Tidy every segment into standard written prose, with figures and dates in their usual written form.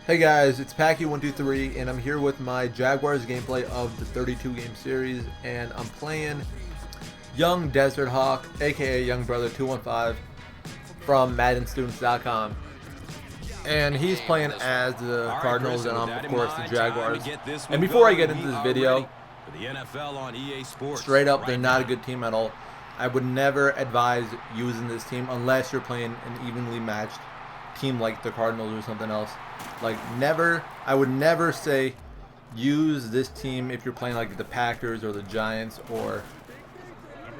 Hey guys, it's Paki123 and I'm here with my Jaguars gameplay of the 32 game series, and I'm playing Young Desert Hawk, aka Young Brother 215 from MaddenStudents.com. And he's playing as the Cardinals and I'm of course the Jaguars. And before I get into this video, straight up, they're not a good team at all. I would never advise using this team unless you're playing an evenly matched team like the Cardinals or something else. Like, never, I would never say use this team if you're playing like the Packers or the Giants or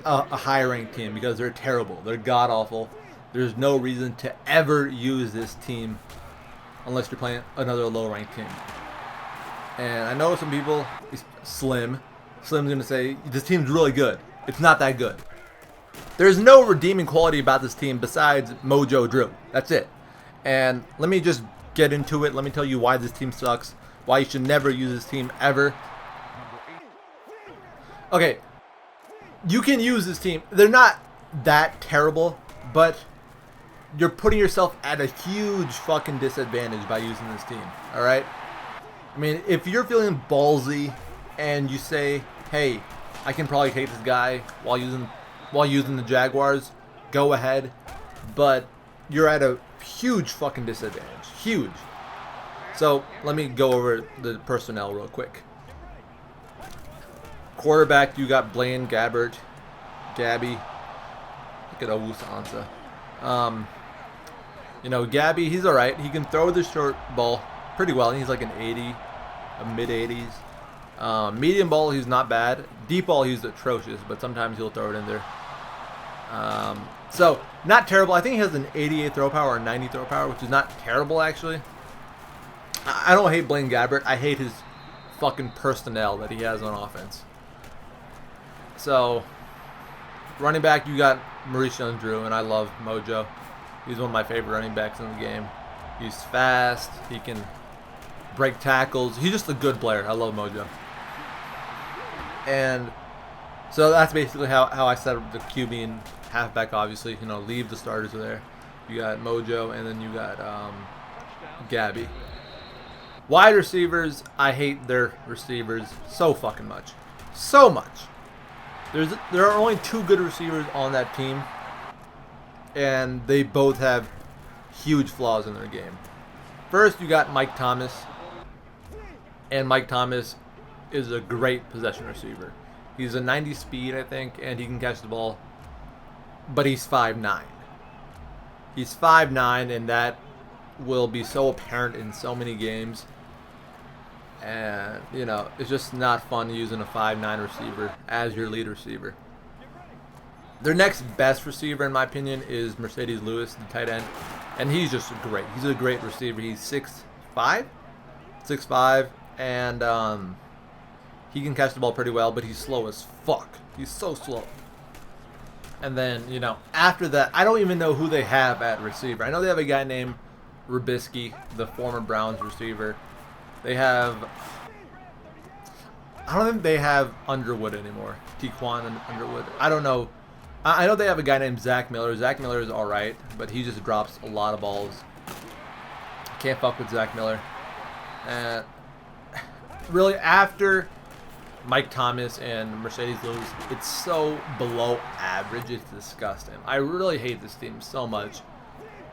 a high ranked team, because they're terrible. They're god awful. There's no reason to ever use this team unless you're playing another low ranked team. And I know some people, Slim's gonna say this team's really good. It's not that good. There's no redeeming quality about this team besides Mojo Drew. That's it. And let me just get into it. Let me tell you why this team sucks, why you should never use this team ever. Okay, you can use this team. They're not that terrible, but you're putting yourself at a huge fucking disadvantage by using this team. Alright? I mean, if you're feeling ballsy and you say, hey, I can probably hate this guy while using the Jaguars, go ahead. But you're at a huge fucking disadvantage. Huge. So let me go over the personnel real quick. Quarterback, you got Blaine Gabbert, Gaby. Look at Owusa Ansah. You know, Gaby, he's alright. He can throw the short ball pretty well. He's like an 80, a mid 80s. Medium ball, he's not bad. Deep ball, he's atrocious, but sometimes he'll throw it in there. So, not terrible. I think he has an 88 throw power or 90 throw power, which is not terrible, actually. I don't hate Blaine Gabbert. I hate his fucking personnel that he has on offense. So, running back, you got Mojo Drew, and I love Mojo. He's one of my favorite running backs in the game. He's fast. He can break tackles. He's just a good player. I love Mojo. And so that's basically how I set up the QB and halfback. Obviously, you know, leave the starters there. You got Mojo, and then you got Gaby. Wide receivers, I hate their receivers so fucking much. So much. There are only two good receivers on that team, and they both have huge flaws in their game. First, you got Mike Thomas, and Mike Thomas is a great possession receiver. He's a 90 speed, I think, and he can catch the ball, but he's 5'9". He's 5'9", and that will be so apparent in so many games. And, you know, it's just not fun using a 5'9" receiver as your lead receiver. Their next best receiver, in my opinion, is Mercedes Lewis, the tight end. And he's just great. He's a great receiver. He's 6'5", and he can catch the ball pretty well, but he's slow as fuck. He's so slow. And then, you know, after that, I don't even know who they have at receiver. I know they have a guy named Robiskie, the former Browns receiver. They have, I don't think they have Underwood anymore. Tiquan and Underwood. I don't know. I know they have a guy named Zach Miller. Zach Miller is alright, but he just drops a lot of balls. Can't fuck with Zach Miller. And really, after Mike Thomas and Mercedes Lewis, it's so below average, it's disgusting. I really hate this team so much,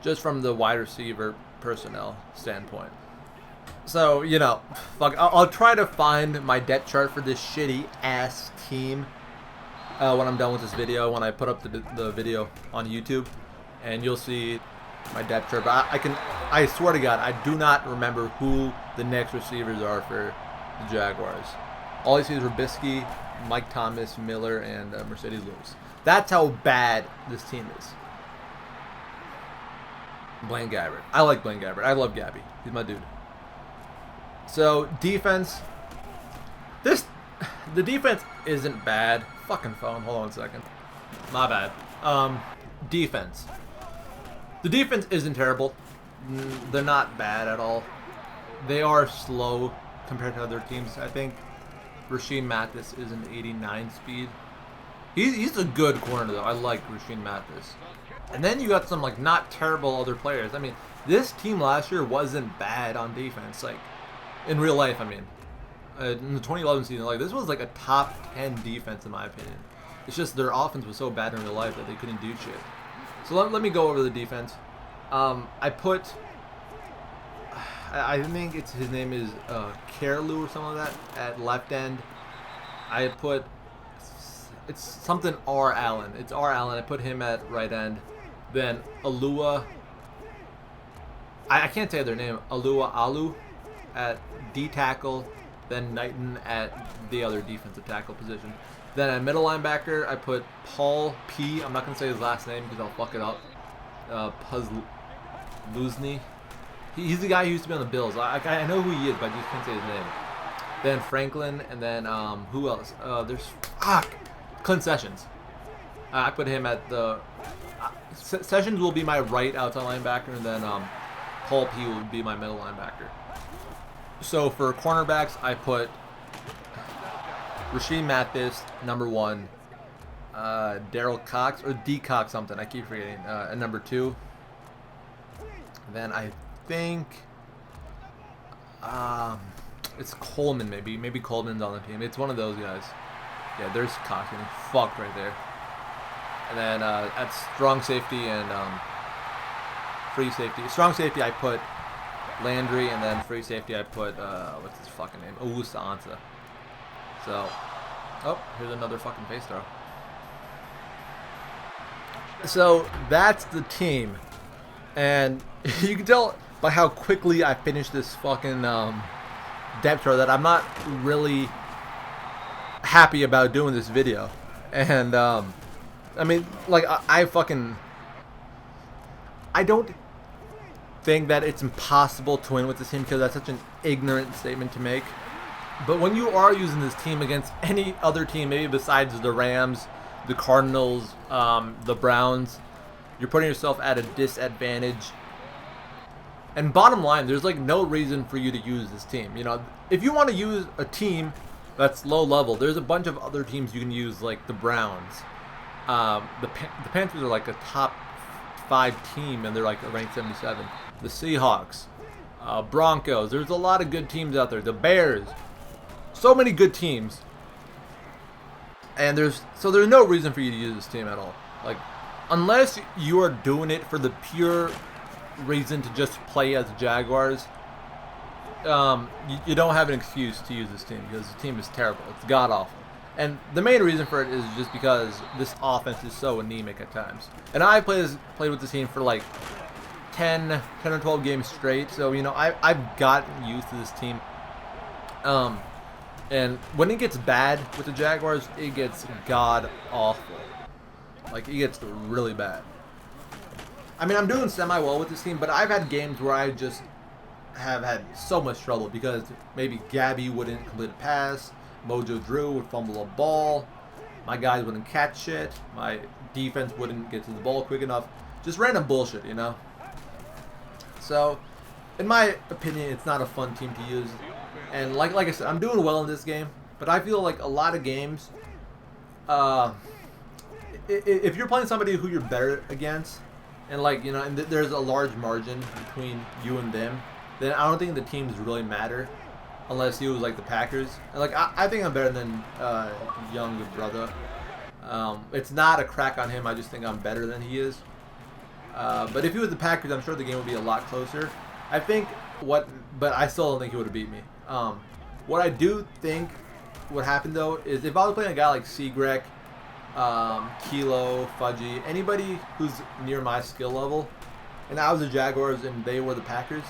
just from the wide receiver personnel standpoint. So, you know, fuck, I'll try to find my depth chart for this shitty ass team when I'm done with this video, when I put up the video on YouTube, and you'll see my depth chart. But I swear to God, I do not remember who the next receivers are for the Jaguars. All I see is Robiskie, Mike Thomas, Miller, and Mercedes Lewis. That's how bad this team is. Blaine Gabbert. I like Blaine Gabbert. I love Gaby. He's my dude. So, defense. The defense isn't bad. Fucking phone. Hold on a second. My bad. Defense. The defense isn't terrible. They're not bad at all. They are slow compared to other teams. I think ROLB MAthis is an 89 speed. He's a good corner though. I like Rasheed Mathis. And then you got some like not terrible other players. I mean, this team last year wasn't bad on defense. Like in real life, I mean, in the 2011 season, like this was like a top 10 defense in my opinion. It's just their offense was so bad in real life that they couldn't do shit. So let me go over the defense. I put, I think his name is Carlu or something like that at left end. I put, it's something R. Allen. It's R. Allen. I put him at right end. Then Alua, I can't say their name, Alualu at D tackle. Then Knighton at the other defensive tackle position. Then at middle linebacker, I put Paul P. I'm not going to say his last name because I'll fuck it up. Puzluzny. He's the guy who used to be on the Bills. I know who he is, but I just can't say his name. Then Franklin, and then who else? There's Clint Sessions. I put him at the... Sessions will be my right outside linebacker, and then Paul P will be my middle linebacker. So for cornerbacks, I put Rasheed Mathis, number 1. Daryl Cox, or D Cox something, I keep forgetting, at number 2. Then I think it's Coleman, maybe Coleman's on the team. It's one of those guys. Yeah, there's Cox getting fucked right there. And then at strong safety and free safety. Strong safety, I put Landry, and then free safety, I put what's his fucking name? Owusa Ansah. So, oh, here's another fucking face throw. So that's the team, and you can tell by how quickly I finished this fucking depth chart that I'm not really happy about doing this video. And I mean, like I don't think that it's impossible to win with this team because that's such an ignorant statement to make. But when you are using this team against any other team, maybe besides the Rams, the Cardinals, the Browns, you're putting yourself at a disadvantage. And bottom line, there's like no reason for you to use this team. You know, if you want to use a team that's low level, there's a bunch of other teams you can use, like the Browns. The Panthers are like a top 5 team, and they're like ranked 77. The Seahawks, Broncos. There's a lot of good teams out there. The Bears. So many good teams. And there's no reason for you to use this team at all. Like, unless you are doing it for the pure reason to just play as the Jaguars, you don't have an excuse to use this team because the team is terrible. It's god awful. And the main reason for it is just because this offense is so anemic at times. And I played with this team for like 10 or 12 games straight. So, you know, I've gotten used to this team. And when it gets bad with the Jaguars, it gets god awful. Like, it gets really bad. I mean, I'm doing semi-well with this team, but I've had games where I just have had so much trouble because maybe Gaby wouldn't complete a pass, Mojo Drew would fumble a ball, my guys wouldn't catch shit, my defense wouldn't get to the ball quick enough. Just random bullshit, you know? So, in my opinion, it's not a fun team to use. And like I said, I'm doing well in this game, but I feel like a lot of games, if you're playing somebody who you're better against, and like, you know, and there's a large margin between you and them, then I don't think the teams really matter, unless he was like the Packers. And like, I think I'm better than young brother. It's not a crack on him. I just think I'm better than he is. But if he was the Packers, I'm sure the game would be a lot closer. But I still don't think he would have beat me. What I do think would happen though is if I was playing a guy like Seagrek, Kilo, Fudgy, anybody who's near my skill level, and I was the Jaguars and they were the Packers,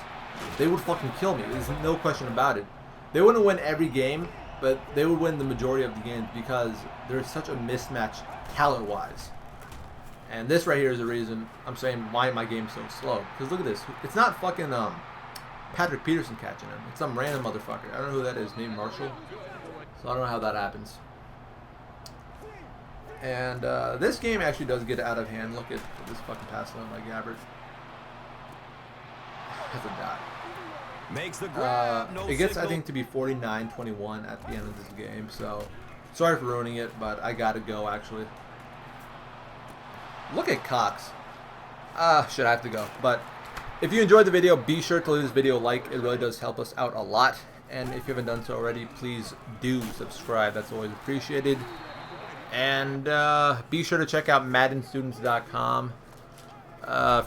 they would fucking kill me. There's no question about it. They wouldn't win every game, but they would win the majority of the games because there's such a mismatch talent-wise. And this right here is the reason I'm saying why my game's so slow. Because look at this. It's not fucking Patrick Peterson catching him. It's some random motherfucker. I don't know who that is. Named Marshall. So I don't know how that happens. And this game actually does get out of hand. Look at this fucking pass line by Gabbert. That's a dot. Makes the grab, no it gets, signal. I think, to be 49-21 at the end of this game. So Sorry for ruining it, but I gotta go, actually. Look at Cox. Shit, I have to go. But if you enjoyed the video, be sure to leave this video a like. It really does help us out a lot. And if you haven't done so already, please do subscribe. That's always appreciated. And be sure to check out MaddenStudents.com.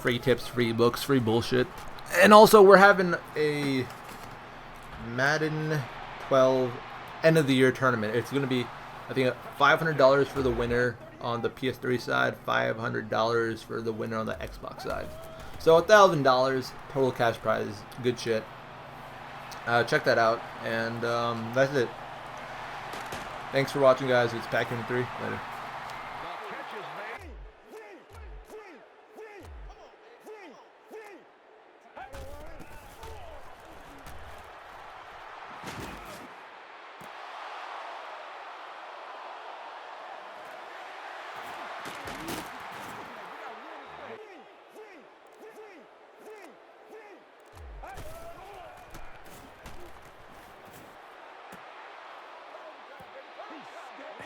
Free tips, free books, free bullshit. And also, we're having a Madden 12 end of the year tournament. It's going to be, I think, $500 for the winner on the PS3 side, $500 for the winner on the Xbox side. So $1,000 total cash prize. Good shit. Check that out. And that's it. Thanks for watching, guys. It's Paki123. Later.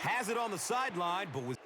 Has it on the sideline, but was